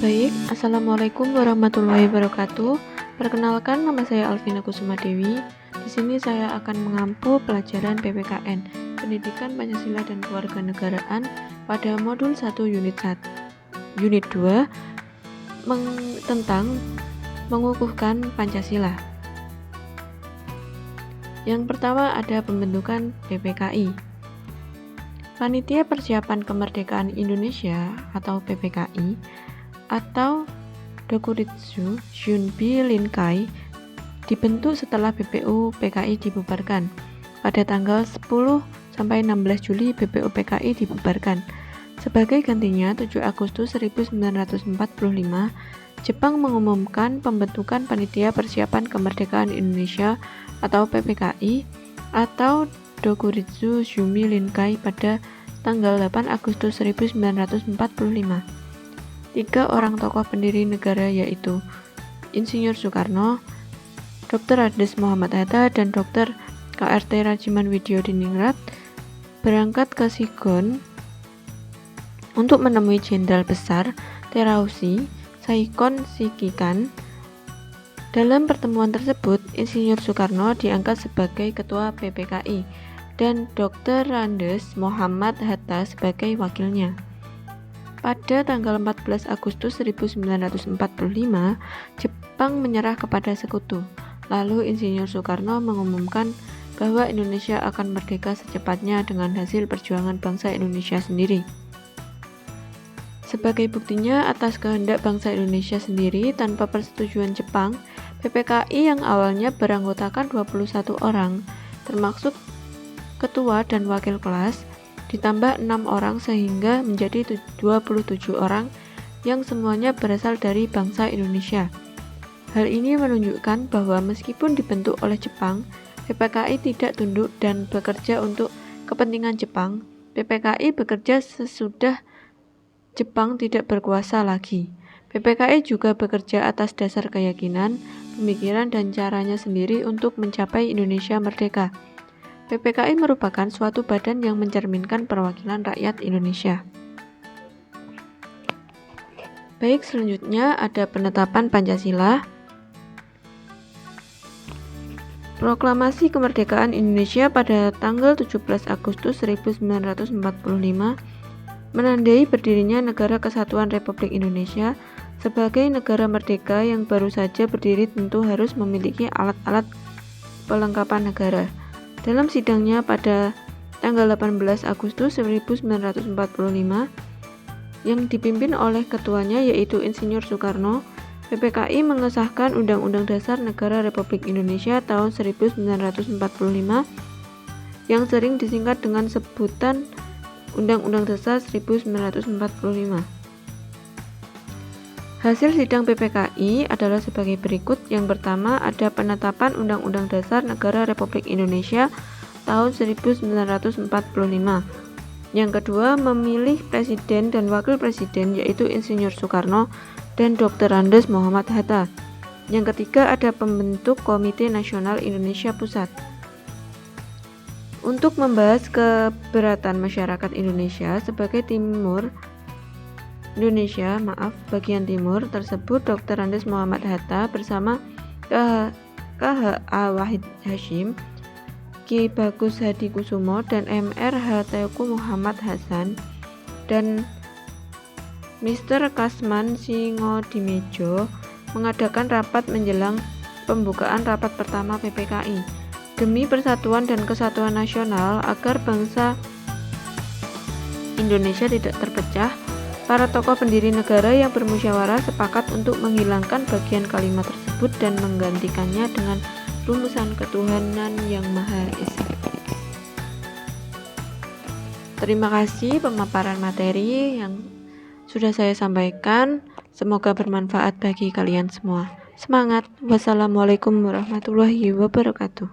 Baik, Assalamualaikum warahmatullahi wabarakatuh. Perkenalkan, nama saya Alvina Kusuma Dewi. Di sini saya akan mengampu pelajaran PPKN, Pendidikan Pancasila dan Kewarganegaraan pada modul 1 unit 2 tentang mengukuhkan Pancasila. Yang pertama ada pembentukan PPKI. Panitia Persiapan Kemerdekaan Indonesia atau PPKI atau Dokuritsu Junbi Linkai dibentuk setelah BPU PKI dibubarkan. Pada tanggal 10 sampai 16 Juli BPU PKI dibubarkan. Sebagai gantinya 7 Agustus 1945 Jepang mengumumkan pembentukan Panitia Persiapan Kemerdekaan Indonesia atau PPKI atau Dokuritsu Junbi Linkai pada tanggal 8 Agustus 1945. 3 orang tokoh pendiri negara yaitu Insinyur Soekarno, Dr. Andes Muhammad Hatta, dan Dr. KRT Rajiman Widyodiningrat berangkat ke Sigon untuk menemui Jenderal Besar Terauchi Saikon Shikikan. Dalam pertemuan tersebut, Insinyur Soekarno diangkat sebagai Ketua PPKI dan Dr. Andes Muhammad Hatta sebagai wakilnya. Pada tanggal 14 Agustus 1945, Jepang menyerah kepada sekutu. Lalu Insinyur Soekarno mengumumkan bahwa Indonesia akan merdeka secepatnya dengan hasil perjuangan bangsa Indonesia sendiri. Sebagai buktinya atas kehendak bangsa Indonesia sendiri tanpa persetujuan Jepang, PPKI yang awalnya beranggotakan 21 orang, termasuk ketua dan wakil kelas, ditambah 6 orang sehingga menjadi 27 orang yang semuanya berasal dari bangsa Indonesia. Hal ini menunjukkan bahwa meskipun dibentuk oleh Jepang, PPKI tidak tunduk dan bekerja untuk kepentingan Jepang. PPKI bekerja sesudah Jepang tidak berkuasa lagi. PPKI juga bekerja atas dasar keyakinan, pemikiran, dan caranya sendiri untuk mencapai Indonesia merdeka. PPKI merupakan suatu badan yang mencerminkan perwakilan rakyat Indonesia. Baik, selanjutnya ada penetapan Pancasila. Proklamasi Kemerdekaan Indonesia pada tanggal 17 Agustus 1945 menandai berdirinya Negara Kesatuan Republik Indonesia. Sebagai negara merdeka yang baru saja berdiri tentu harus memiliki alat-alat pelengkapan negara. Dalam sidangnya pada tanggal 18 Agustus 1945 yang dipimpin oleh ketuanya yaitu Insinyur Soekarno, PPKI mengesahkan Undang-Undang Dasar Negara Republik Indonesia tahun 1945 yang sering disingkat dengan sebutan Undang-Undang Dasar 1945. Hasil sidang PPKI adalah sebagai berikut. Yang pertama ada penetapan Undang-Undang Dasar Negara Republik Indonesia tahun 1945. Yang kedua memilih Presiden dan Wakil Presiden yaitu Insinyur Soekarno dan Dr. Andes Muhammad Hatta. Yang ketiga ada pembentuk Komite Nasional Indonesia Pusat. Untuk membahas keberatan masyarakat Indonesia sebagai bagian timur tersebut Dr. Andes Muhammad Hatta bersama KH.A. Wahid Hasyim, Ki Bagus Hadi Kusumo, dan Mr. Teuku Muhammad Hasan dan Mr. Kasman Singodimedjo mengadakan rapat menjelang pembukaan rapat pertama PPKI demi persatuan dan kesatuan nasional agar bangsa Indonesia tidak terpecah. Para tokoh pendiri negara yang bermusyawarah sepakat untuk menghilangkan bagian kalimat tersebut dan menggantikannya dengan rumusan ketuhanan yang Maha Esa. Terima kasih pemaparan materi yang sudah saya sampaikan. Semoga bermanfaat bagi kalian semua. Semangat. Wassalamualaikum warahmatullahi wabarakatuh.